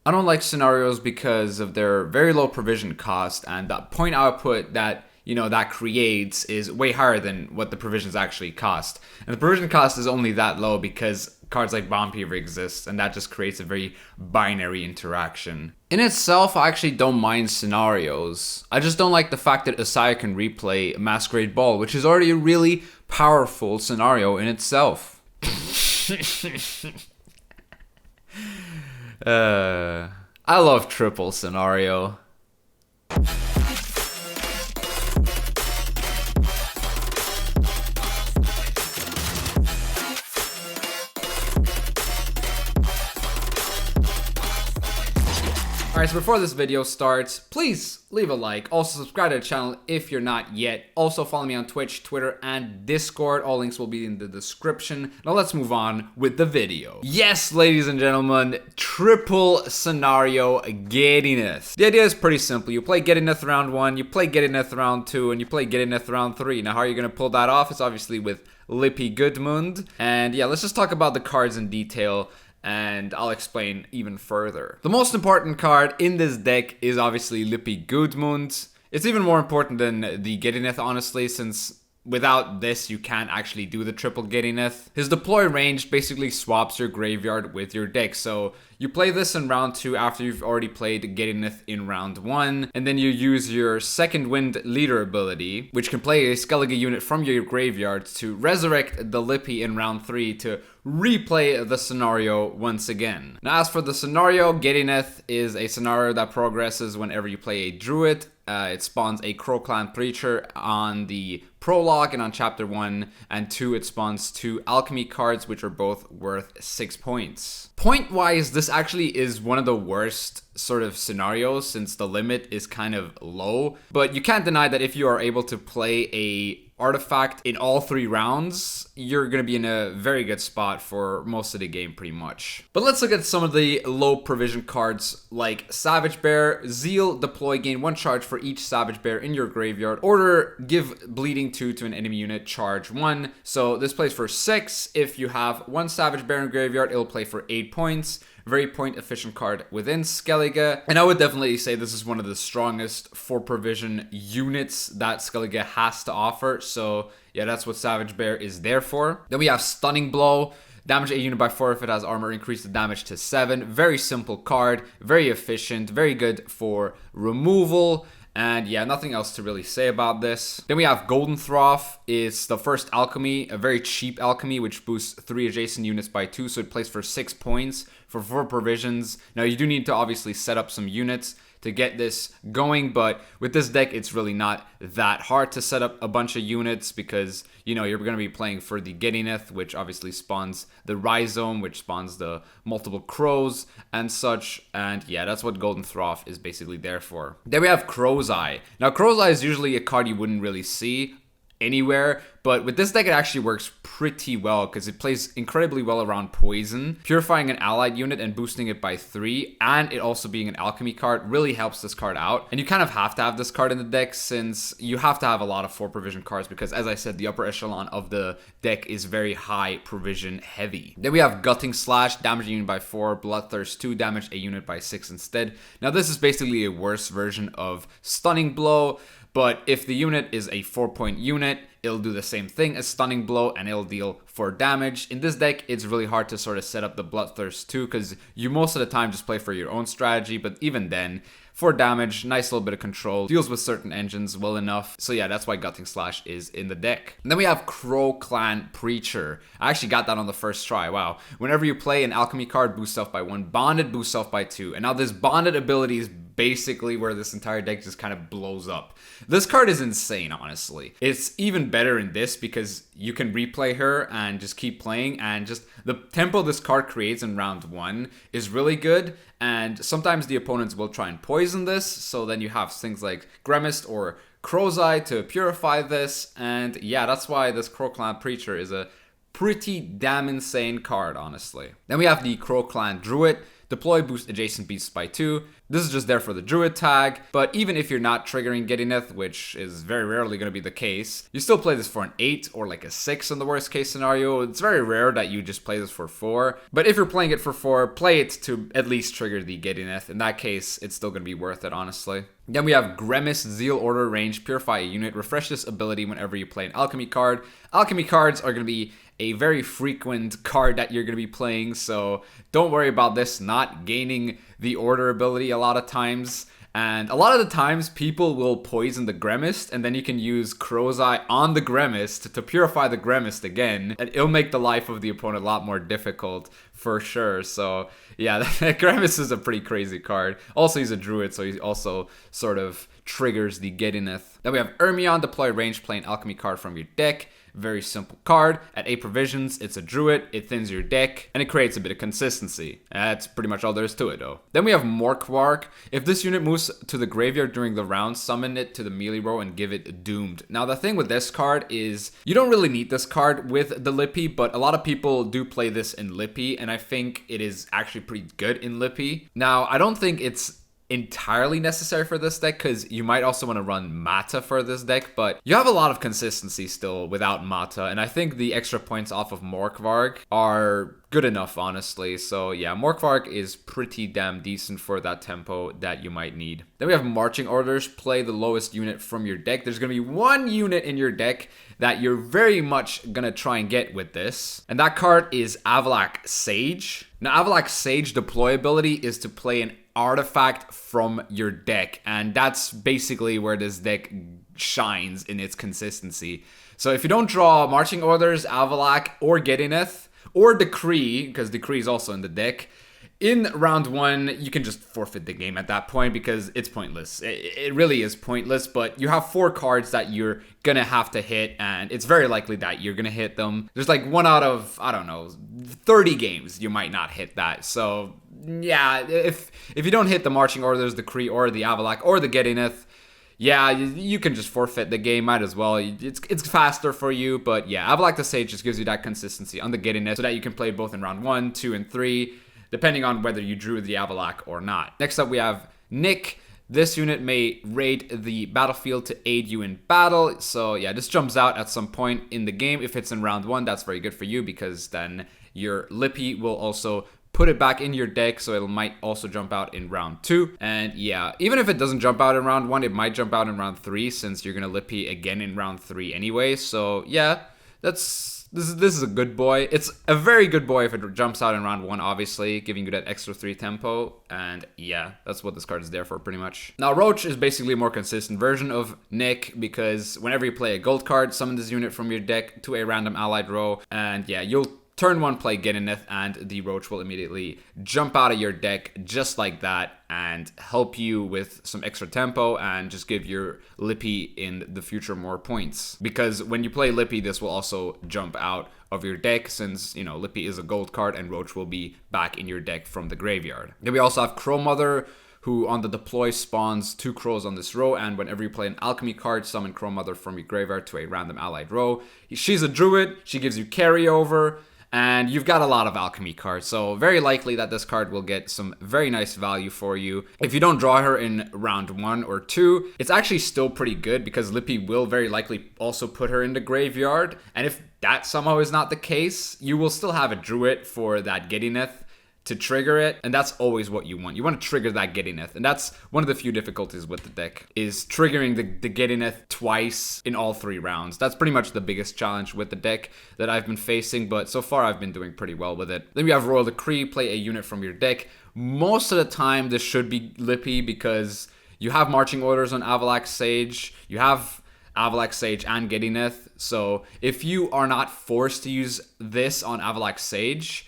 I don't like scenarios because of their very low provision cost, and the point output that that creates is way higher than what the provisions actually cost. And the provision cost is only that low because cards like Bomb Peaver exist, and that just creates a very binary interaction. In itself, I actually don't mind scenarios. I just don't like the fact that Asaya can replay Masquerade Ball, which is already a really powerful scenario in itself. I love triple scenario. Alright, so before this video starts, please leave a like. Also subscribe to the channel if you're not yet. Also follow me on Twitch, Twitter, and Discord. All links will be in the description. Now let's move on with the video. Yes, ladies and gentlemen, triple scenario Gedineth. The idea is pretty simple. You play Gedineth round 1, you play Gedineth round 2, and you play Gedineth round 3. Now how are you going to pull that off? It's obviously with Lippy Gudmund. And yeah, let's just talk about the cards in detail, and I'll explain even further. The most important card in this deck is obviously Lippy Gudmund. It's even more important than the Gedineth, honestly, since without this, you can't actually do the triple Gedineth. His deploy range basically swaps your graveyard with your deck. So you play this in round 2 after you've already played Gedineth in round 1. And then you use your second wind leader ability, which can play a Skellige unit from your graveyard to resurrect the Lippy in round 3 to replay the scenario once again. Now as for the scenario, Gedineth is a scenario that progresses whenever you play a druid. It spawns a Crow Clan Preacher on the prologue, and on chapter 1 and 2 it spawns 2 alchemy cards, which are both worth 6 points. Point wise, this actually is one of the worst sort of scenarios since the limit is kind of low, but you can't deny that if you are able to play a artifact in all 3 rounds, you're going to be in a very good spot for most of the game pretty much. But let's look at some of the low provision cards like Savage Bear. Zeal, deploy, gain 1 charge for each Savage Bear in your graveyard. Order, give bleeding 2 to an enemy unit, charge 1. So this plays for 6. If you have 1 Savage Bear in graveyard, it'll play for 8 points. Very point efficient card within Skellige. And I would definitely say this is one of the strongest 4 provision units that Skellige has to offer. So yeah, that's what Savage Bear is there for. Then we have Stunning Blow. Damage a unit by 4 if it has armor, increase the damage to 7. Very simple card, very efficient, very good for removal. And yeah, nothing else to really say about this. Then we have Golden Throff. It's the first alchemy, a very cheap alchemy, which boosts 3 adjacent units by 2. So it plays for 6 points for 4 provisions. Now you do need to obviously set up some units to get this going, but with this deck it's really not that hard to set up a bunch of units because you're going to be playing for the Gedineth, which obviously spawns the Rhizome, which spawns the multiple crows and such. And yeah, that's what Golden Throff is basically there for. Then we have Crow's Eye. Now Crow's Eye is usually a card you wouldn't really see anywhere, but with this deck it actually works pretty well because it plays incredibly well around poison. Purifying an allied unit and boosting it by 3, and it also being an alchemy card really helps this card out. And you kind of have to have this card in the deck since you have to have a lot of 4 provision cards because, as I said, the upper echelon of the deck is very high provision heavy. Then we have Gutting Slash, damage a unit by 4, Bloodthirst 2, damage a unit by 6 instead. Now this is basically a worse version of Stunning Blow, but if the unit is a 4-point unit, it'll do the same thing as Stunning Blow and it'll deal 4 damage. In this deck, it's really hard to sort of set up the Bloodthirst 2 because you most of the time just play for your own strategy, but even then, 4 damage, nice little bit of control, deals with certain engines well enough. So yeah, that's why Gutting Slash is in the deck. And then we have Crow Clan Preacher. I actually got that on the first try, wow. Whenever you play an alchemy card, boost self by 1, bonded, boost self by 2. And now this bonded ability is basically where this entire deck just kind of blows up. This card is insane, honestly. It's even better in this because you can replay her and just keep playing, and just the tempo this card creates in round 1 is really good. And sometimes the opponents will try and poison this, so then you have things like Gremist or Crow's Eye to purify this. And yeah, that's why this Crow Clan Preacher is a pretty damn insane card, honestly. Then we have the Crow Clan Druid. Deploy, boost adjacent beasts by 2. This is just there for the Druid tag, but even if you're not triggering Giddiness, which is very rarely going to be the case, you still play this for an 8 or like a 6 in the worst case scenario. It's very rare that you just play this for 4, but if you're playing it for 4, play it to at least trigger the Giddiness. In that case, it's still going to be worth it, honestly. Then we have Grimace, Zeal Order, Range, Purify a unit, refresh this ability whenever you play an Alchemy card. Alchemy cards are going to be a very frequent card that you're going to be playing, so don't worry about this not gaining the Order ability a lot of times. And a lot of the times, people will poison the Gremist, and then you can use Crow's Eye on the Gremist to purify the Gremist again, and it'll make the life of the opponent a lot more difficult, for sure. So, yeah, Gremist is a pretty crazy card. Also, he's a Druid, so he also sort of triggers the Giddiness. Then we have Ermion, deploy range, play an Alchemy card from your deck. Very simple card. At 8 provisions, it's a Druid, it thins your deck, and it creates a bit of consistency. That's pretty much all there is to it, though. Then we have Morkvarg. If this unit moves to the graveyard during the round, summon it to the melee row and give it Doomed. Now, the thing with this card is you don't really need this card with the Lippy, but a lot of people do play this in Lippy, and I think it is actually pretty good in Lippy. Now, I don't think it's entirely necessary for this deck because you might also want to run Mata for this deck, but you have a lot of consistency still without Mata, and I think the extra points off of Morkvarg are good enough, honestly. So yeah, Morkvarg is pretty damn decent for that tempo that you might need. Then we have Marching Orders, play the lowest unit from your deck. There's going to be one unit in your deck that you're very much going to try and get with this, and that card is Avalak Sage. Now, Avalak Sage deployability is to play an artifact from your deck, and that's basically where this deck shines in its consistency. So if you don't draw Marching Orders, Avalak, or Giddiness, or Decree, because Decree is also in the deck, in round 1, you can just forfeit the game at that point because it's pointless. It really is pointless, but you have 4 cards that you're gonna have to hit, and it's very likely that you're gonna hit them. There's like 1 out of, I don't know, 30 games you might not hit that. So yeah, if you don't hit the Marching Orders, the Decree, or the Avalak, or the Giddiness, yeah, you can just forfeit the game, might as well. It's faster for you, but yeah, Avalak the Sage just gives you that consistency on the Giddiness so that you can play both in round 1, 2, and 3, depending on whether you drew the Avalak or not. Next up, we have Nick. This unit may raid the battlefield to aid you in battle. So yeah, this jumps out at some point in the game. If it's in round 1, that's very good for you because then your Lippy will also put it back in your deck, so it might also jump out in round 2. And yeah, even if it doesn't jump out in round 1, it might jump out in round 3 since you're gonna Lippy again in round 3 anyway. So yeah, this is a good boy. It's a very good boy if it jumps out in round 1, obviously, giving you that extra 3 tempo. And yeah, that's what this card is there for pretty much. Now, Roach is basically a more consistent version of Nick because whenever you play a gold card, summon this unit from your deck to a random allied row. And yeah, you'll turn 1 play Giddiness, and the Roach will immediately jump out of your deck just like that and help you with some extra tempo and just give your Lippy in the future more points. Because when you play Lippy, this will also jump out of your deck since, you know, Lippy is a gold card and Roach will be back in your deck from the graveyard. Then we also have Crow Mother, who on the deploy spawns 2 crows on this row, and whenever you play an alchemy card, summon Crow Mother from your graveyard to a random allied row. She's a druid, she gives you carryover, and you've got a lot of alchemy cards, so very likely that this card will get some very nice value for you. If you don't draw her in round 1 or 2, it's actually still pretty good because Lippy will very likely also put her in the graveyard, and if that somehow is not the case, you will still have a druid for that Giddiness to trigger it, and that's always what you want. You want to trigger that Giddiness, and that's one of the few difficulties with the deck, is triggering the Giddiness twice in all 3 rounds. That's pretty much the biggest challenge with the deck that I've been facing, but so far I've been doing pretty well with it. Then we have Royal Decree, play a unit from your deck. Most of the time this should be Lippy because you have Marching Orders on Avalak Sage, you have Avalak Sage and Giddiness, so if you are not forced to use this on Avalak Sage,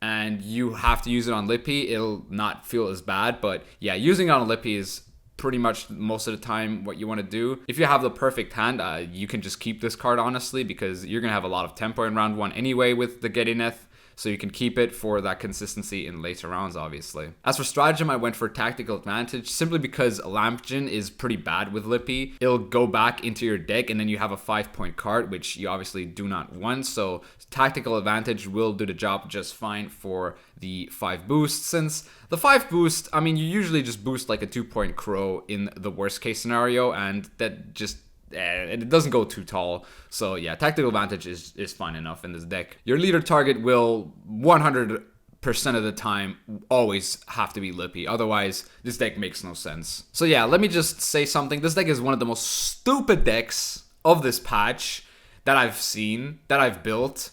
and you have to use it on Lippy, it'll not feel as bad. But yeah, using it on Lippy is pretty much most of the time what you want to do. If you have the perfect hand, you can just keep this card, honestly, because you're going to have a lot of tempo in round 1 anyway with the Giddiness. so you can keep it for that consistency in later rounds, obviously. As for stratagem, I went for tactical advantage simply because Lampgen is pretty bad with Lippy. It'll go back into your deck and then you have a 5-point card, which you obviously do not want. So tactical advantage will do the job just fine for the 5 boost. Since the 5 boost, I mean, you usually just boost like a 2-point crow in the worst case scenario, and that just it doesn't go too tall. So yeah, tactical advantage is fine enough in this deck. Your leader target will 100% of the time always have to be Lippy, otherwise this deck makes no sense. So yeah, let me just say something. This deck is one of the most stupid decks of this patch that I've seen, that I've built.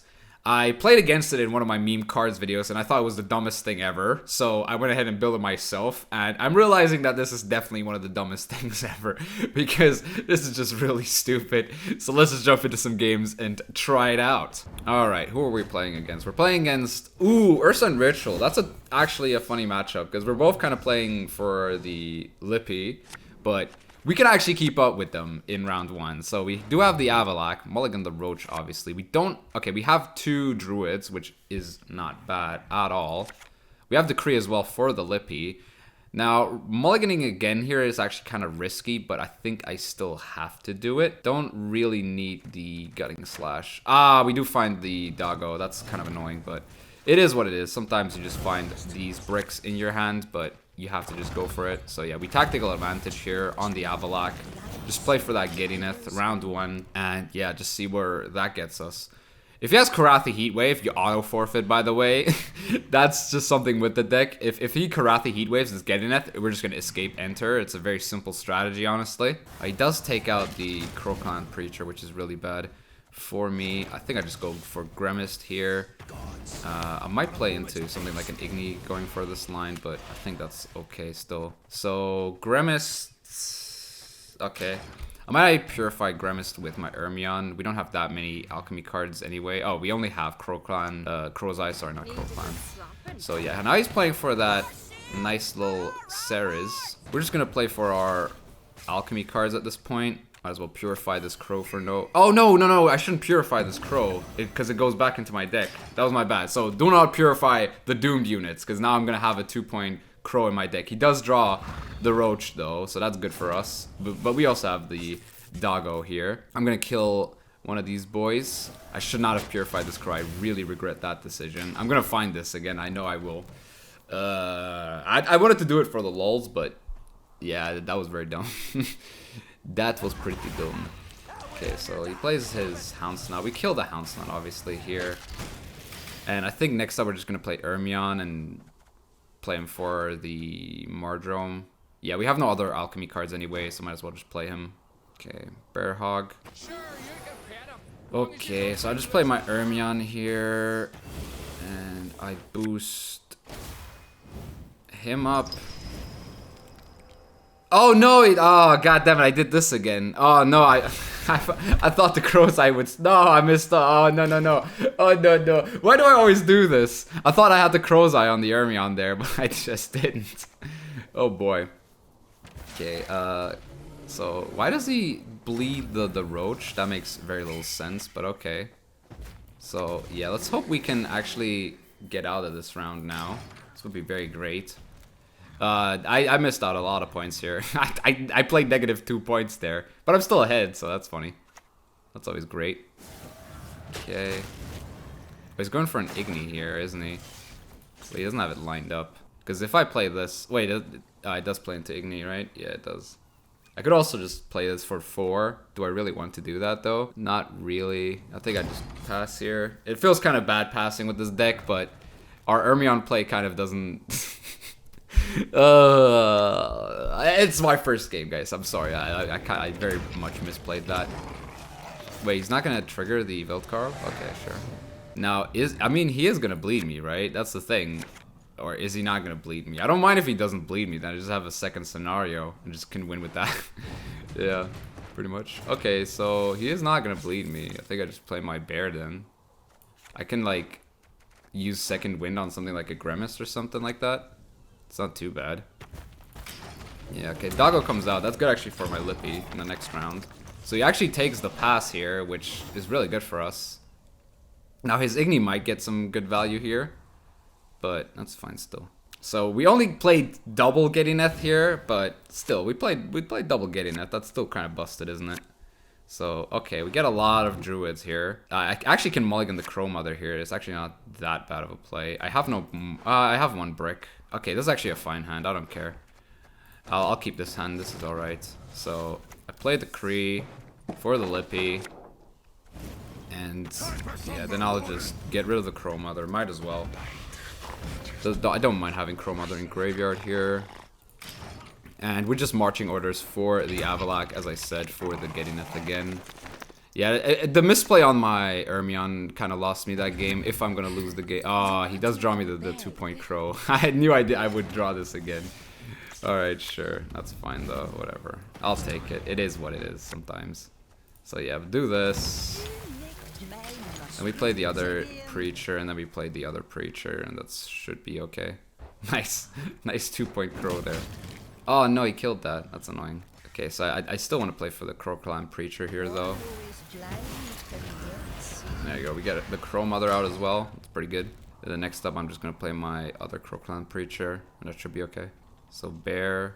I played against it in one of my meme cards videos and I thought it was the dumbest thing ever. So I went ahead and built it myself, and I'm realizing that this is definitely one of the dumbest things ever because this is just really stupid. So let's just jump into some games and try it out. All right, who are we playing against? We're playing against, Ursa and Ritual. That's actually a funny matchup because we're both kind of playing for the Lippy, but we can actually keep up with them in round 1. So we do have the Avalak, mulligan the Roach, obviously. We don't, okay, we have 2 Druids, which is not bad at all. We have the Kree as well for the Lippy. Now, mulliganing again here is actually kind of risky, but I think I still have to do it. Don't really need the Gutting Slash. We do find the Doggo. That's kind of annoying, but it is what it is. Sometimes you just find these bricks in your hand, but you have to just go for it. So yeah, we tactical advantage here on the Avalak. Just play for that Giddineth, round 1, and yeah, just see where that gets us. If he has Karathi Heatwave, you auto forfeit, by the way. That's just something with the deck. If he Karathi Heatwaves is Giddineth, we're just gonna escape enter. It's a very simple strategy, honestly. He does take out the Crocon Preacher, which is really bad for me. I think I just go for Gremist here. I might play into something like an Igni going for this line, but I think that's okay still. So Gremist, okay. I might purify Gremist with my Ermion. We don't have that many alchemy cards anyway. Oh, we only have Crow's Eye, sorry, not Crowclan. So yeah, now he's playing for that nice little Ceres. We're just gonna play for our alchemy cards at this point. Might as well purify this crow for no... Oh, no, I shouldn't purify this crow because it goes back into my deck. That was my bad. So do not purify the doomed units because now I'm going to have a 2-point crow in my deck. He does draw the Roach though, so that's good for us. But we also have the Doggo here. I'm going to kill one of these boys. I should not have purified this crow. I really regret that decision. I'm going to find this again. I know I will. I wanted to do it for the lulz, but yeah, that was very dumb. That was pretty dumb. Okay, so he plays his Houndsnot. We kill the Houndsnot, obviously, here. And I think next up we're just going to play Ermion and play him for the Mardrome. Yeah, we have no other alchemy cards anyway, so might as well just play him. Okay, Bear Hog. Okay, so I just play my Ermion here. And I boost him up. Oh no! Oh god damn it! I did this again. Oh no! I thought the Crow's Eye would. No, I missed. Oh no! Oh no! Why do I always do this? I thought I had the Crow's Eye on the Ermion there, but I just didn't. Oh boy. Okay. So why does he bleed the Roach? That makes very little sense, but okay. So yeah, let's hope we can actually get out of this round now. This would be very great. I missed out a lot of points here. I played -2 points there, but I'm still ahead, so that's funny. That's always great. Okay. He's going for an Igni here, isn't he? But he doesn't have it lined up. Because if I play this... Wait, it does play into Igni, right? Yeah, it does. I could also just play this for 4. Do I really want to do that, though? Not really. I think I just pass here. It feels kind of bad passing with this deck, but our Ermion play kind of doesn't... It's my first game, guys. I'm sorry. I very much misplayed that. Wait, he's not gonna trigger the Veltkarl? Okay, sure. Now, I mean, he is gonna bleed me, right? That's the thing. Or is he not gonna bleed me? I don't mind if he doesn't bleed me. Then I just have a second scenario and just can win with that. Yeah, pretty much. Okay, so he is not gonna bleed me. I think I just play my bear then. I can, like, use second wind on something like a Gremist or something like that. It's not too bad. Yeah, okay, Doggo comes out. That's good actually for my Lippy in the next round. So he actually takes the pass here, which is really good for us. Now his Igni might get some good value here, but that's fine still. So we only played double Gedineth here, but still we played double Gedineth. That's still kind of busted, isn't it? So okay, we get a lot of druids here. I actually can mulligan the Crow Mother here. It's actually not that bad of a play. I have no, I have one brick. Okay, this is actually a fine hand. I don't care. I'll keep this hand. This is all right. So I played the Kree for the Lippy, and yeah, then I'll just get rid of the Crow Mother. Might as well. I don't mind having Crow Mother in graveyard here. And we're just marching orders for the Avalak, as I said, for the Gedineth again. Yeah, the misplay on my Ermion kind of lost me that game. If I'm going to lose the game. Oh, he does draw me the 2-point Crow. I knew I would draw this again. Alright, sure. That's fine, though. Whatever. I'll take it. It is what it is sometimes. So yeah, do this. And we play the other Preacher, and then we play the other Preacher, and that should be okay. Nice. Nice 2-point Crow there. Oh no, he killed that. That's annoying. Okay, so I still want to play for the Crow Clan Preacher here, though. There you go. We get the Crow Mother out as well. It's pretty good. And then next up, I'm just going to play my other Crow Clan Preacher, and that should be okay. So Bear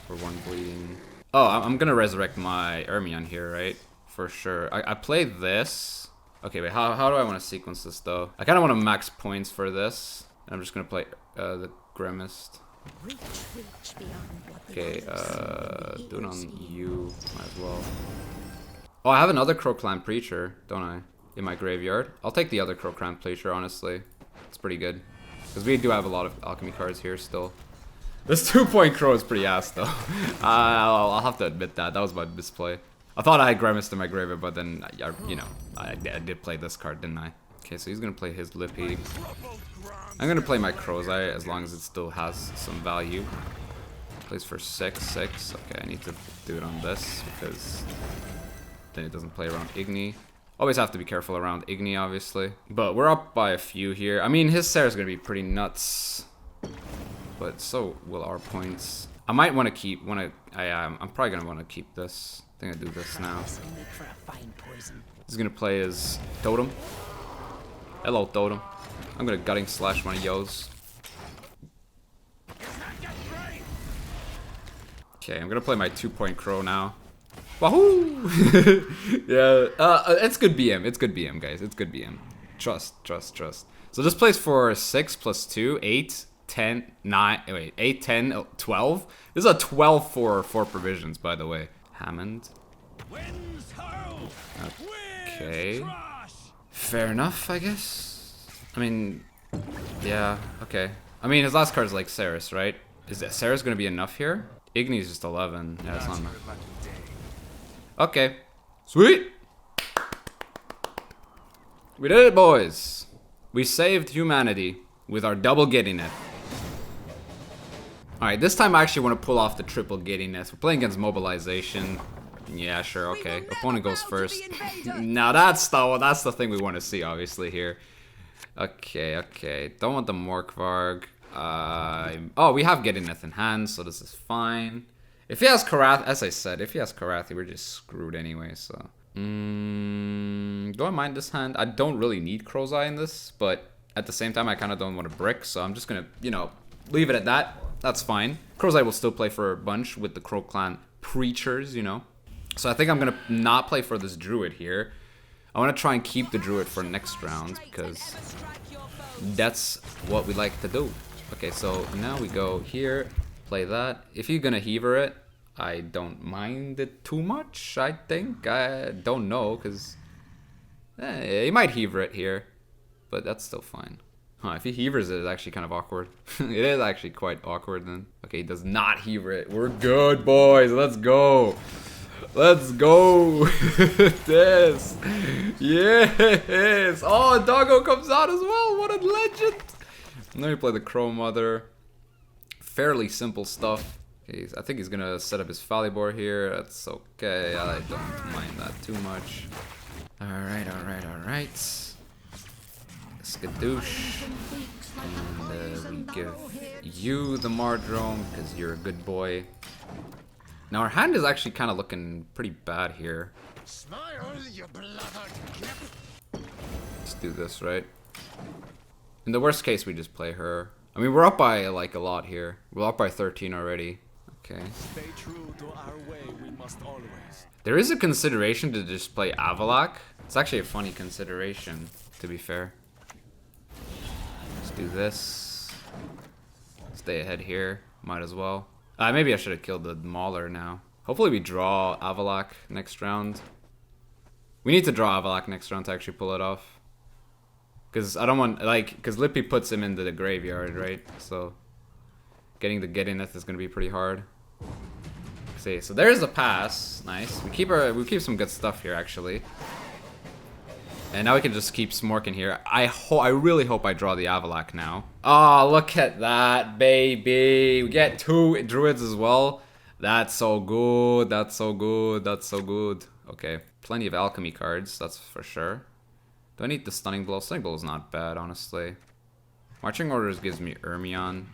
for 1 bleeding. Oh, I'm going to resurrect my Ermion here, right? For sure. I play this. Okay, wait, how do I want to sequence this, though? I kind of want to max points for this. And I'm just going to play the Grimmest. Okay, do it on you, might as well. Oh, I have another Crow Clan Preacher, don't I? In my graveyard. I'll take the other Crow Clan Preacher, honestly. It's pretty good. Because we do have a lot of alchemy cards here still. This 2-point Crow is pretty ass, though. I'll have to admit that. That was my misplay. I thought I had Grimmest in my graveyard, but then, you know, I did play this card, didn't I? Okay, so he's gonna play his Lippy. I'm gonna play my Crow's Eye as long as it still has some value. Plays for 6/6. Okay, I need to do it on this because then it doesn't play around Igni. Always have to be careful around Igni, obviously. But we're up by a few here. I mean, his Sarah's gonna be pretty nuts, but so will our points. I might want to keep. I'm probably gonna want to keep this. I think I do this now. He's gonna play his Totem. Hello, Totem. I'm gonna Gutting Slash one of yo's. Okay, I'm gonna play my 2-point Crow now. Wahoo! Yeah, it's good BM. It's good BM, guys. It's good BM. Trust. So this plays for 6 plus 2, 8, 10, 9. Wait, 8, 10, 12. This is a 12 for 4 provisions, by the way. Hammond. Okay. Fair enough, I guess. I mean, yeah, okay. I mean, his last card is like Ceres, right? Is that Ceres gonna be enough here? Igni's just 11. Yeah, that's not enough. Okay. Sweet! We did it, boys! We saved humanity with our double Gedineth. Alright, this time I actually want to pull off the triple Gedineth. We're playing against Mobilization. Yeah, sure, okay. Opponent goes first. Now that's the thing we want to see, obviously, here. Okay. Don't want the Morkvarg. Oh, we have Gedineth in hand, so this is fine. If he has Karathi, as I said, if he has Karathi, we're just screwed anyway, so. Do I mind this hand? I don't really need Crow's Eye in this, but at the same time, I kind of don't want to brick, so I'm just gonna, you know, leave it at that. That's fine. Crow's Eye will still play for a bunch with the Crow Clan Preachers, you know. So I think I'm gonna not play for this Druid here. I want to try and keep the Druid for next round because that's what we like to do. Okay, so now we go here, play that. If you're gonna Heaver it, I don't mind it too much, I think. I don't know, because he might Heaver it here, but that's still fine. Huh, if he Heavers it, it's actually kind of awkward. It is actually quite awkward then. Okay, he does not Heaver it. We're good, boys. Let's go. Let's go. This. Yes. Oh, Doggo comes out as well. What a legend. Let me play the Crow Mother. Fairly simple stuff. Okay, I think he's going to set up his Falibor here. That's okay. I don't mind that too much. Alright. Skadoosh. And we give you the Mardrome because you're a good boy. Now our hand is actually kind of looking pretty bad here. do this, right? In the worst case, we just play her. I mean, we're up by like a lot here. We're up by 13 already. Okay. Stay true to our way, we must always. There is a consideration to just play Avalak. It's actually a funny consideration, to be fair. Let's do this. Stay ahead here. Might as well. Maybe I should have killed the Mauler now. Hopefully we draw Avalak next round. We need to draw Avalak next round to actually pull it off. Because I don't want, like, because Lippy puts him into the graveyard, right? So getting the Gedineth is going to be pretty hard. See, so there's a pass. Nice. We keep some good stuff here, actually. And now we can just keep smorking here. I really hope I draw the Avalak now. Oh, look at that, baby. We get 2 druids as well. That's so good. That's so good. That's so good. Okay, plenty of alchemy cards, that's for sure. Do I need the stunning blow? Stunning blow is not bad, honestly. Marching orders gives me Ermion,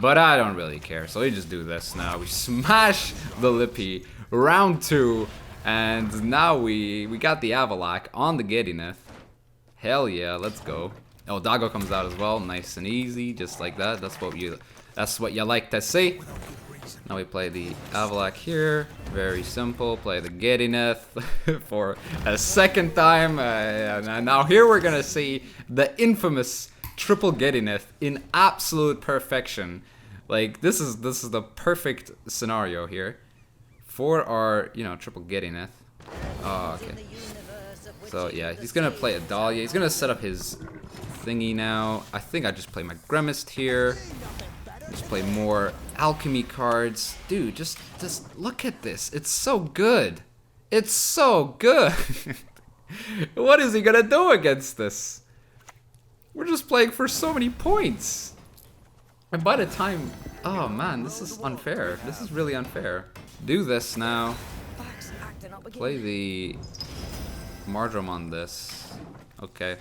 but I don't really care. So we just do this now. We smash the Lippy, round 2. And now we got the Avalak on the Gedineth. Hell yeah, let's go. Oh, Dago comes out as well, nice and easy, just like that. That's what you like to see. Now we play the Avalak here, very simple. Play the Gedineth for a second time. And now here we're gonna see the infamous triple Gedineth in absolute perfection. Like this is the perfect scenario here. For our, you know, triple Gedineth. Oh, okay. So, yeah, he's gonna play a Dahlia. He's gonna set up his thingy now. I think I just play my Gremist here. Just play more alchemy cards. Dude, just look at this. It's so good. It's so good. What is he gonna do against this? We're just playing for so many points. And by the time... Oh, man, this is unfair. This is really unfair. Do this now. Play the Mardrum on this. Okay.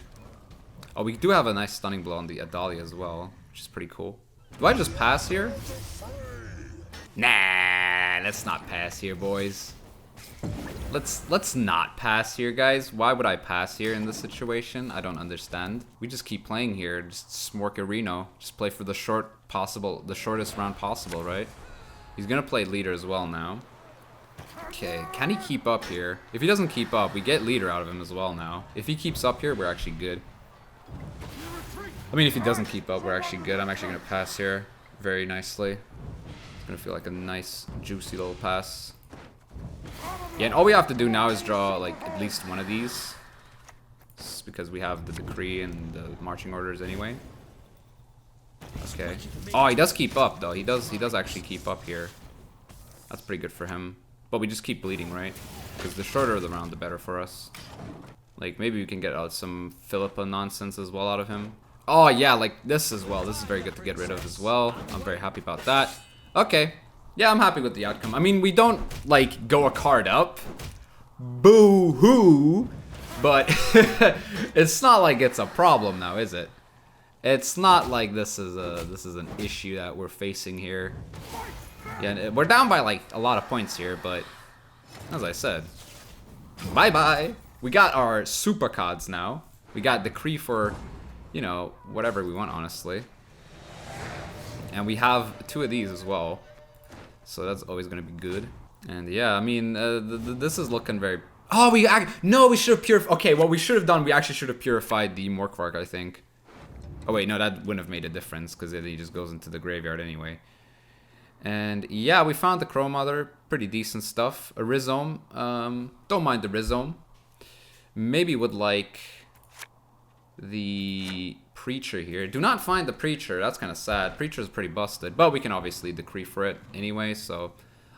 Oh, we do have a nice stunning blow on the Adalia as well, which is pretty cool. Do I just pass here? Nah, let's not pass here, boys. Let's not pass here, guys. Why would I pass here in this situation? I don't understand. We just keep playing here. Just smork a Reno. Just play for the shortest round possible, right? He's gonna play leader as well now. Okay, can he keep up here? If he doesn't keep up, we get leader out of him as well now. If he keeps up here, we're actually good. I mean, if he doesn't keep up, we're actually good. I'm actually gonna pass here very nicely. It's gonna feel like a nice, juicy little pass. Yeah, and all we have to do now is draw, like, at least one of these. It's because we have the decree and the marching orders anyway. Okay. Oh, he does keep up, though. He does actually keep up here. That's pretty good for him. But we just keep bleeding, right? Because the shorter the round, the better for us. Like, maybe we can get out some Philippa nonsense as well out of him. Oh, yeah, like this as well. This is very good to get rid of as well. I'm very happy about that. Okay. Yeah, I'm happy with the outcome. I mean, we don't, like, go a card up. Boo-hoo. But it's not like it's a problem now, is it? It's not like this is an issue that we're facing here. Yeah, we're down by like a lot of points here, but as I said, bye-bye. We got our super cards now. We got Decree for, you know, whatever we want, honestly. And we have 2 of these as well. So that's always going to be good. And yeah, I mean, this is looking very... Oh, no, we should have purified... Okay, what we should have done, we actually should have purified the Morkvark, I think. Oh wait, no, that wouldn't have made a difference because he just goes into the graveyard anyway. And yeah, we found the Crow Mother, pretty decent stuff. A Rhizome, don't mind the Rhizome. Maybe would like the Preacher here. Do not find the Preacher, that's kind of sad. Preacher's pretty busted, but we can obviously decree for it anyway, so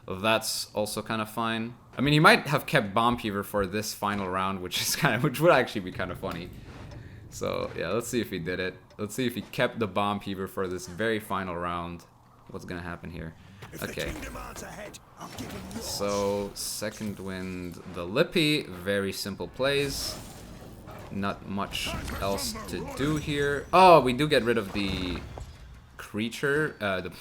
that's also kind of fine. I mean, he might have kept Bomb Peaver for this final round, which would actually be kind of funny. So yeah, let's see if he did it. Let's see if he kept the Bomb Peaver for this very final round. What's gonna happen here? Okay. So second wind the Lippy, very simple plays. Not much else to do here. Oh, we do get rid of the creature, the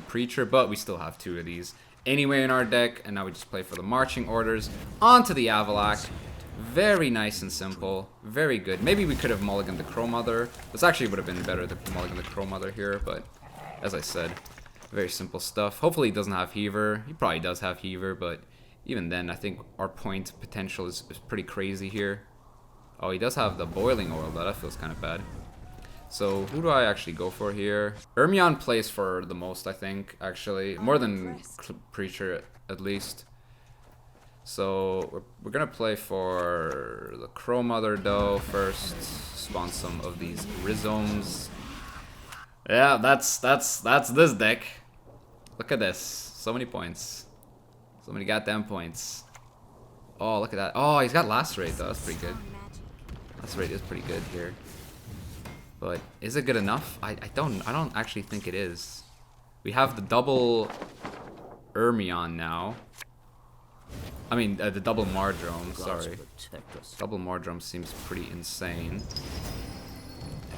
Preacher, but we still have 2 of these anyway in our deck, and now we just play for the marching orders onto the Avalak. Very nice and simple. Very good. Maybe we could have mulliganed the Crow Mother. This actually would have been better to mulligan the Crow Mother here, but as I said, very simple stuff. Hopefully he doesn't have Heaver. He probably does have Heaver, but even then, I think our point potential is pretty crazy here. Oh, he does have the Boiling Oil, though. That feels kind of bad. So, who do I actually go for here? Ermion plays for the most, I think, actually. More than Preacher, at least. So, we're gonna play for the Crow Mother, though, first. Spawn some of these Rhizomes. Yeah, that's this deck. Look at this. So many points. So many goddamn points. Oh, look at that. Oh, he's got Lacerate, though. That's pretty good. Lacerate is pretty good here. But is it good enough? I don't actually think it is. We have the double Ermion now. I mean, the double Mardrome, sorry. Double Mardrome seems pretty insane.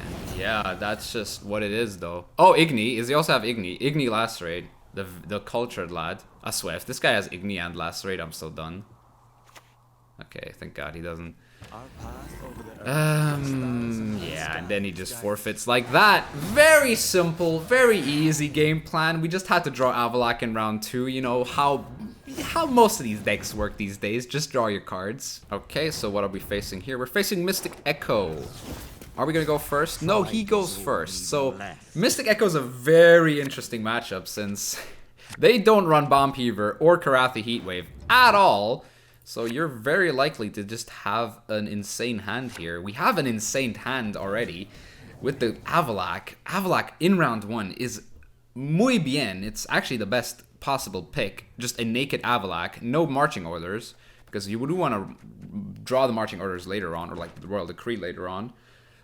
And yeah, that's just what it is, though. Oh, Igni. Does he also have Igni? Igni Lacerate. The cultured lad. I swear, if this guy has Igni and Lacerate, I'm so done. Okay, thank God he doesn't. Yeah, and then he just forfeits like that. Very simple, very easy game plan. We just had to draw Avalak in round 2. You know how most of these decks work these days. Just draw your cards. Okay, so what are we facing here? We're facing Mystic Echo. Are we gonna go first? No, he goes first. So Mystic Echo is a very interesting matchup since they don't run Bomb Heaver or Karathi Heatwave at all. So you're very likely to just have an insane hand here. We have an insane hand already with the Avalak. Avalak in round 1 is muy bien. It's actually the best possible pick. Just a naked Avalak, no marching orders, because you would want to draw the marching orders later on, or like the Royal Decree later on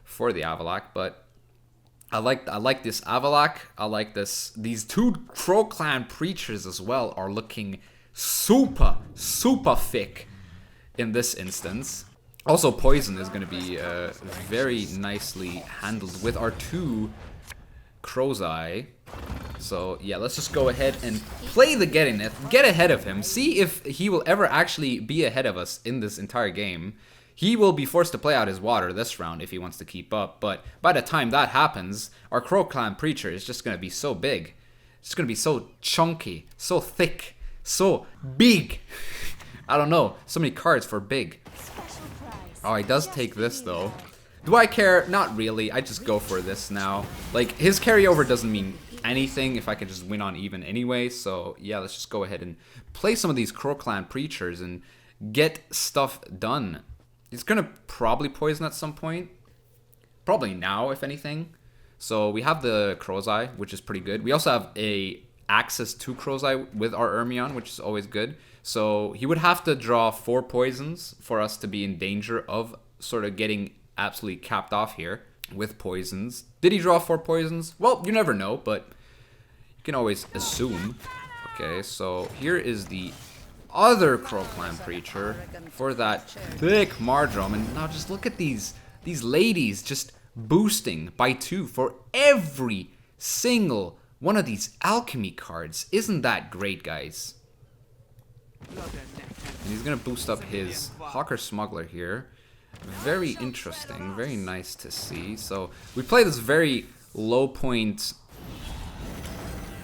for the Avalak. But I like this Avalak. I like this. These two Crow Clan Preachers as well are looking super thick in this instance. Also, Poison is going to be very nicely handled with our two Crow's Eye. So yeah, let's just go ahead and play the Getineth, get ahead of him, see if he will ever actually be ahead of us in this entire game. He will be forced to play out his water this round if he wants to keep up, but by the time that happens, our Crow Clan Preacher is just going to be so big. It's going to be so chunky, so thick, so big. I don't know. So many cards for big. Oh, he does take this, though. Do I care? Not really. I just go for this now. Like, his carryover doesn't mean anything if I can just win on even anyway. So, yeah, let's just go ahead and play some of these Crow Clan Preachers and get stuff done. He's going to probably poison at some point. Probably now, if anything. So, we have the Crow's Eye, which is pretty good. We also have a access to Crow's Eye with our Ermion, which is always good. So he would have to draw 4 poisons for us to be in danger of sort of getting absolutely capped off here with poisons. Did he draw 4 poisons? Well, you never know, but you can always assume. Okay, so here is the other Crow Clan Preacher for that thick Mardrome. And now just look at these ladies just boosting by 2 for every single one of these alchemy cards. Isn't that great, guys? And he's gonna boost up his Hawker Smuggler here. Very interesting, very nice to see. So we play this very low point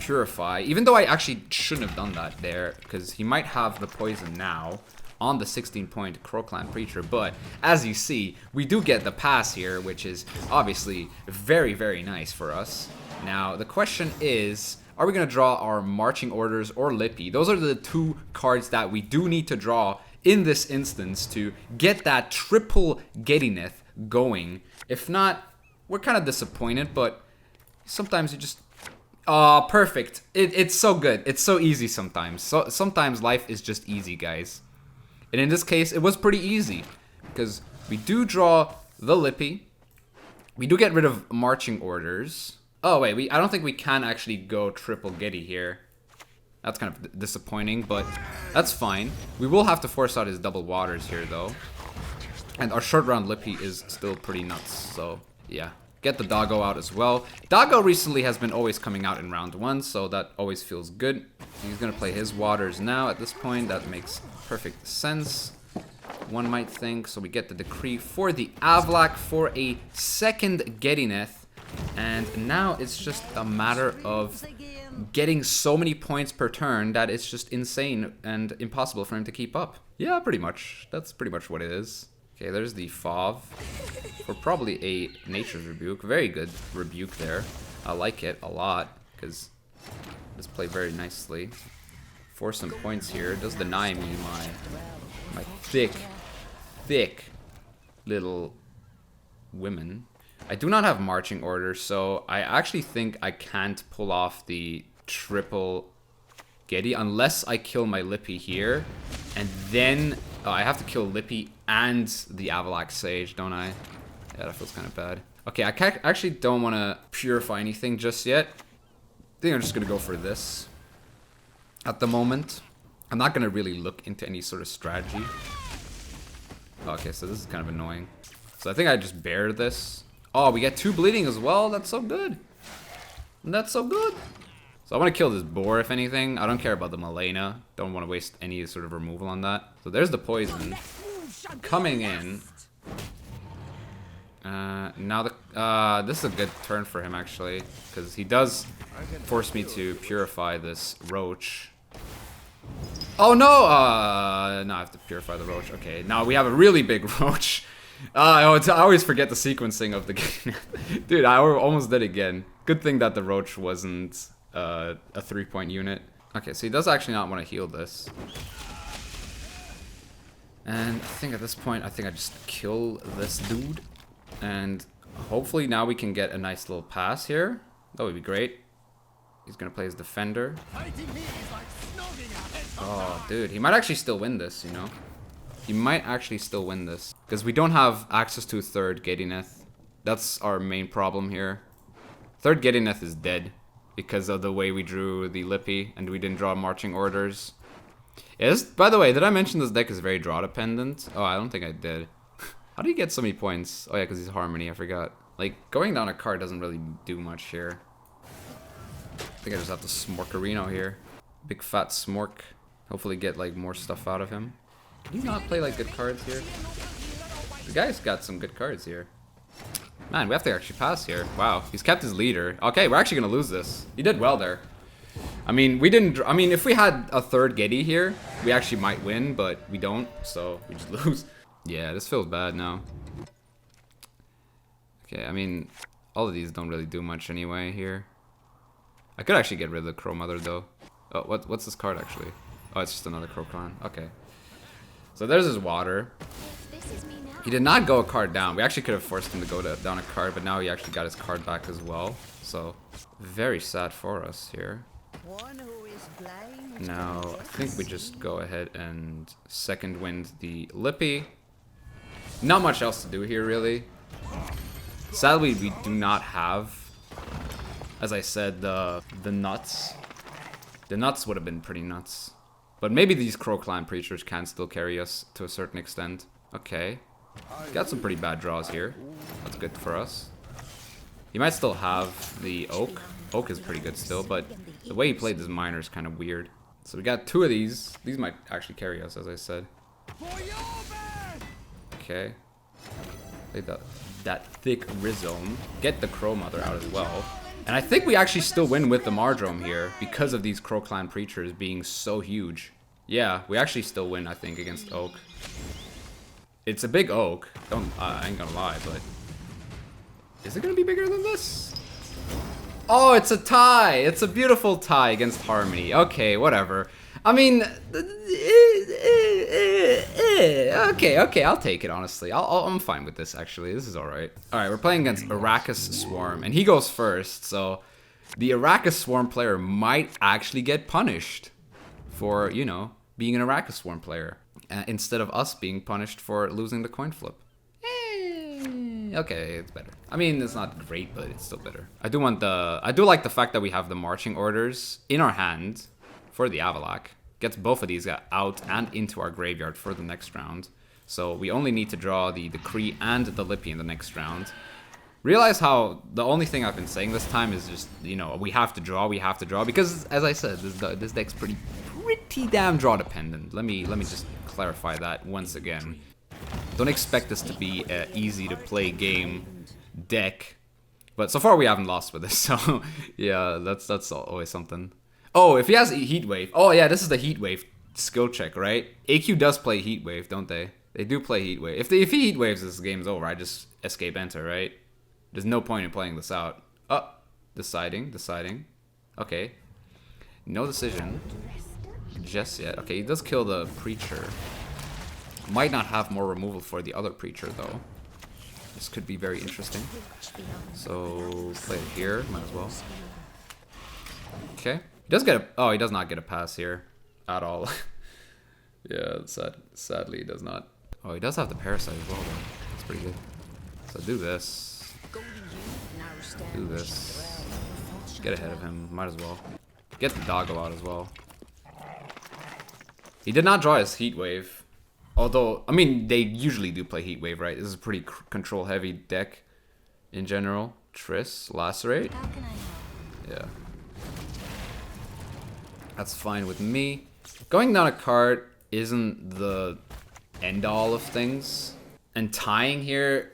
Purify, even though I actually shouldn't have done that there, because he might have the poison now on the 16-point Crow Clan Preacher. But as you see, we do get the pass here, which is obviously very, very nice for us. Now, the question is, are we going to draw our Marching Orders or Lippy? Those are the 2 cards that we do need to draw in this instance to get that triple Getineth going. If not, we're kind of disappointed, but sometimes you just... Oh, perfect. It's so good. It's so easy sometimes. So sometimes life is just easy, guys. And in this case, it was pretty easy, because we do draw the Lippy. We do get rid of Marching Orders. Oh, wait, I don't think we can actually go triple Getty here. That's kind of disappointing, but that's fine. We will have to force out his double waters here, though. And our short round Lippy is still pretty nuts, so yeah. Get the Doggo out as well. Doggo recently has been always coming out in round 1, so that always feels good. He's going to play his waters now at this point. That makes perfect sense. one might think. So we get the decree for the Avlak for a second Gedineth. And now it's just a matter of getting so many points per turn that it's just insane and impossible for him to keep up. Yeah, pretty much. That's pretty much what it is. Okay, there's the Fauve for probably a Nature's Rebuke. Very good Rebuke there. I like it a lot because it's played very nicely. For some points here, it does deny me my thick little women. I do not have marching orders, so I actually think I can't pull off the triple Gedi unless I kill my Lippy here, and then I have to kill Lippy and the Avalak Sage, don't I? Yeah, that feels kind of bad. Okay, I actually don't want to purify anything just yet. I think I'm just gonna go for this at the moment. I'm not gonna really look into any sort of strategy. Okay, so this is kind of annoying. So I think I just bear this. Oh, we get 2 bleeding as well. That's so good. That's so good. So I want to kill this boar, if anything. I don't care about the Malena. Don't want to waste any sort of removal on that. So there's the poison coming in. Now this is a good turn for him, actually, because he does force me to purify this roach. Oh no! No, I have to purify the roach. Okay, now we have a really big roach. I always forget the sequencing of the game. Dude, I almost did again. Good thing that the roach wasn't a 3-point unit. Okay, so he does actually not want to heal this. And I think at this point, I think I just kill this dude. And hopefully now we can get a nice little pass here. That would be great. He's gonna play his defender. Oh, dude, he might actually still win this, you know? He might actually still win this. Because we don't have access to a third Gedineth. That's our main problem here. Third Gedineth is dead. Because of the way we drew the Lippy. And we didn't draw marching orders. Yes, by the way, did I mention this deck is very draw dependent? Oh, I don't think I did. How do you get so many points? Oh yeah, because he's Harmony, I forgot. Like, going down a card doesn't really do much here. I think I just have to Smorkarino here. Big fat Smork. Hopefully get like more stuff out of him. Can he not play like good cards here? The guy's got some good cards here. Man, we have to actually pass here. Wow, he's kept his leader. Okay, we're actually gonna lose this. He did well there. I mean, we didn't. I mean, if we had a third Gedi here, we actually might win, but we don't, so we just lose. Yeah, this feels bad now. Okay, I mean, all of these don't really do much anyway here. I could actually get rid of the Crow Mother though. Oh, what's this card actually? Oh, it's just another Crow Clan. Okay. So there's his water. He did not go a card down. We actually could have forced him to go down a card, but now he actually got his card back as well. So, very sad for us here. Now, I think we just go ahead and second wind the Lippy. Not much else to do here, really. Sadly, we do not have, as I said, the nuts. The nuts would have been pretty nuts. But maybe these Crow Clan Preachers can still carry us to a certain extent. Okay. Got some pretty bad draws here. That's good for us. He might still have the Oak. Oak is pretty good still, but the way he played this Miner is kind of weird. So we got 2 of these. These might actually carry us, as I said. Okay. Play that thick Rhizome. Get the Crow Mother out as well. And I think we actually still win with the Mardrome here because of these Crow Clan Preachers being so huge. Yeah, we actually still win, I think, against Oak. It's a big Oak. I ain't gonna lie, but is it gonna be bigger than this? Oh, it's a tie. It's a beautiful tie against Harmony. Okay, whatever. I mean, okay, I'll take it, honestly. I'm fine with this, actually. This is alright. Alright, we're playing against Arrakas Swarm, and he goes first, so the Arrakas Swarm player might actually get punished for, you know, being an Arrakas Swarm player, instead of us being punished for losing the coin flip. Okay, it's better. I mean, it's not great, but it's still better. I do like the fact that we have the marching orders in our hand for the Avalak. Gets both of these out and into our graveyard for the next round. So we only need to draw the Decree and the Lippy in the next round. Realize how the only thing I've been saying this time is just, you know, we have to draw, because as I said, this deck's pretty damn draw dependent. Let me just clarify that once again. Don't expect this to be an easy to play game deck. But so far we haven't lost with this, so yeah, that's always something. Oh, if he has Heat Wave. Oh yeah, this is the Heat Wave skill check, right? AQ does play Heat Wave, don't they? They do play Heat Wave. If he Heat Waves, this game's over. I just escape enter, right? There's no point in playing this out. Oh, deciding. Okay. No decision. Just yet. Okay, he does kill the Preacher. Might not have more removal for the other Preacher, though. This could be very interesting. So, play it here. Might as well. Okay. He does get a... Oh, he does not get a pass here. At all. Yeah, sadly, he does not. Oh, he does have the Parasite as well, though. That's pretty good. So, do this. Do this. Get ahead of him. Might as well. Get the Doggo out as well. He did not draw his Heat Wave. Although, I mean, they usually do play Heat Wave, right? This is a pretty control-heavy deck in general. Triss, Lacerate. Yeah. That's fine with me. Going down a card isn't the end-all of things. And tying here,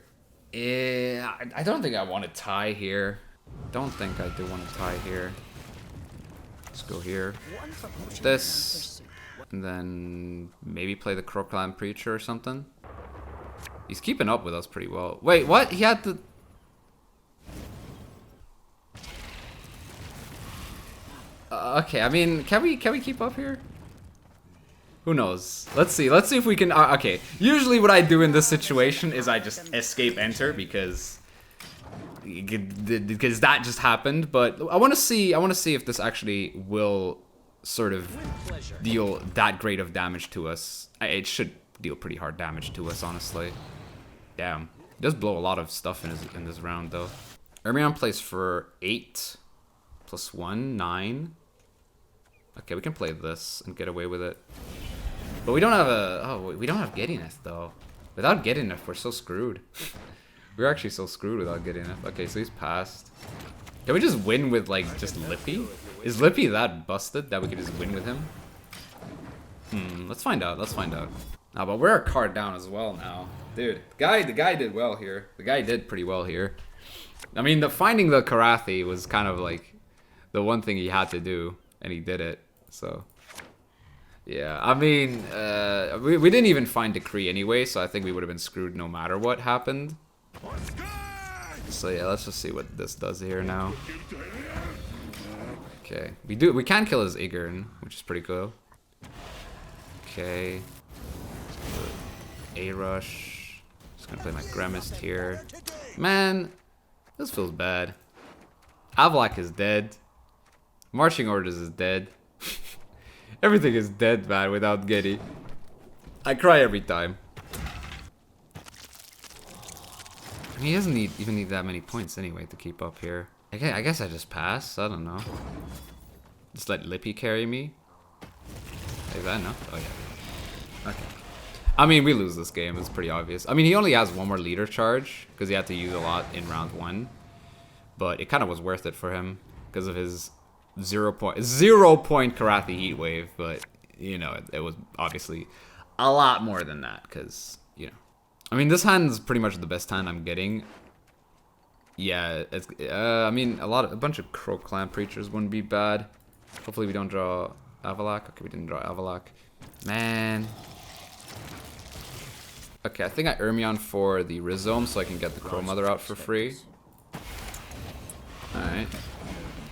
I don't think I want to tie here. Don't think I do want to tie here. Let's go here. This. And then maybe play the Croclan Preacher or something. He's keeping up with us pretty well. Wait, what? He had the... Okay, I mean, can we keep up here? Who knows? Let's see if we can... okay, usually what I do in this situation is I just escape enter because that just happened. But I want to see if this actually will sort of deal that great of damage to us. It should deal pretty hard damage to us, honestly. Damn. It does blow a lot of stuff in this round, though. Ermion plays for 8 plus 1, 9. Okay, we can play this and get away with it. But we don't have a... Oh, we don't have Giddiness, though. Without Giddiness, we're so screwed. We're actually so screwed without Giddiness. Okay, so he's passed. Can we just win with, like, just Lippy? Is Lippy that busted that we could just win with him? Let's find out. But we're a card down as well now. Dude, the guy did well here. The guy did pretty well here. I mean, finding the Karathi was kind of like the one thing he had to do, and he did it. So, yeah. I mean, we didn't even find Decree anyway, so I think we would have been screwed no matter what happened. So yeah, let's just see what this does here now. Okay, we can kill his Igern, which is pretty cool. Okay. A-Rush. Just gonna play my Gremist here. Man, this feels bad. Avlak is dead. Marching Orders is dead. Everything is dead, man, without Getty. I cry every time. I mean, he doesn't even need that many points anyway to keep up here. I guess I just pass. I don't know. Just let Lippy carry me. Is that enough? Oh yeah. Okay. I mean, we lose this game. It's pretty obvious. I mean, he only has one more leader charge because he had to use a lot in round 1. But it kind of was worth it for him because of his 0 point Karathi Heat Wave. But you know, it was obviously a lot more than that because you know. I mean, this hand is pretty much the best hand I'm getting. Yeah, it's, I mean, a bunch of Crow Clan Preachers wouldn't be bad. Hopefully we don't draw Avalak. Okay, we didn't draw Avalak. Man. Okay, I think I Ermion for the Rhizome so I can get the Crow Mother out for free. Alright.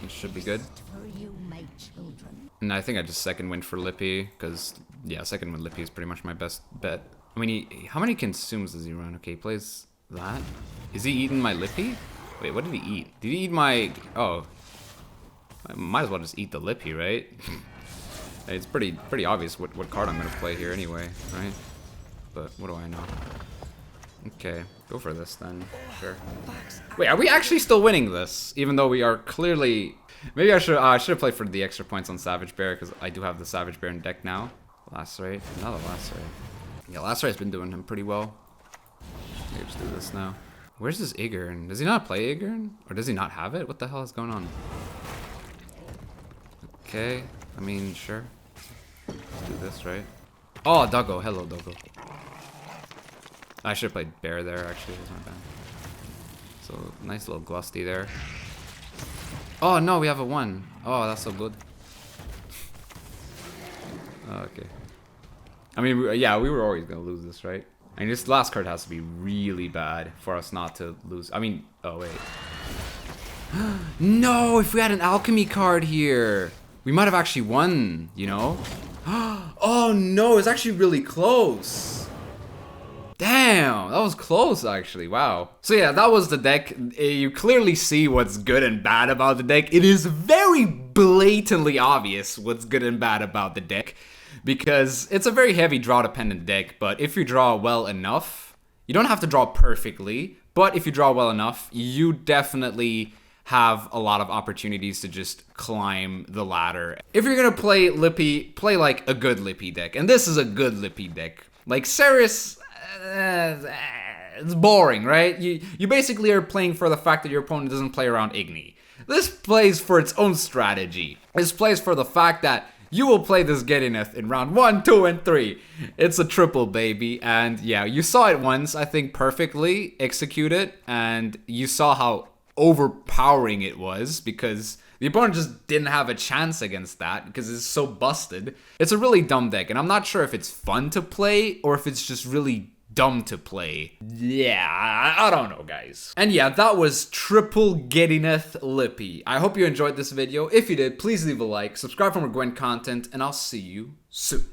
It should be good. And I think I just second wind for Lippy, because, yeah, second wind Lippy is pretty much my best bet. I mean, how many consumes does he run? Okay, he plays that. Is he eating my Lippy? Wait, what did he eat? Did he eat my... Oh. I might as well just eat the Lippy, right? It's pretty obvious what card I'm going to play here anyway, right? But what do I know? Okay, go for this then. Sure. Wait, are we actually still winning this? Even though we are clearly... Maybe I should have played for the extra points on Savage Bear, because I do have the Savage Bear in deck now. Lacerate. Another Lacerate. Yeah, Lacerate's been doing him pretty well. Maybe just do this now. Where's his Igern? Does he not play Igern? Or does he not have it? What the hell is going on? Okay, I mean, sure. Let's do this, right? Oh, Doggo. Hello, Doggo. I should have played Bear there, actually. It was my bad. So, nice little Glusty there. Oh, no, we have a 1. Oh, that's so good. Okay. I mean, yeah, we were always going to lose this, right? I mean, this last card has to be really bad for us not to lose. I mean, oh, wait. No, if we had an alchemy card here, we might have actually won, you know? Oh, no, it's actually really close. Damn, that was close, actually. Wow. So yeah, that was the deck. You clearly see what's good and bad about the deck. It is very blatantly obvious what's good and bad about the deck, because it's a very heavy draw dependent deck, but if you draw well enough, you don't have to draw perfectly, but if you draw well enough, you definitely have a lot of opportunities to just climb the ladder. If you're gonna play Lippy, play like a good Lippy deck, and this is a good Lippy deck. Like Ceres, it's boring, right? You basically are playing for the fact that your opponent doesn't play around Igni. This plays for its own strategy. This plays for the fact that you will play this Gedineth in round 1, 2, and 3. It's a triple, baby. And yeah, you saw it once, I think, perfectly executed. And you saw how overpowering it was, because the opponent just didn't have a chance against that because it's so busted. It's a really dumb deck, and I'm not sure if it's fun to play or if it's just really dumb to play. Yeah, I don't know, guys. And yeah, that was triple Gedineth Lippy. I hope you enjoyed this video. If you did, please leave a like, subscribe for more Gwent content, and I'll see you soon.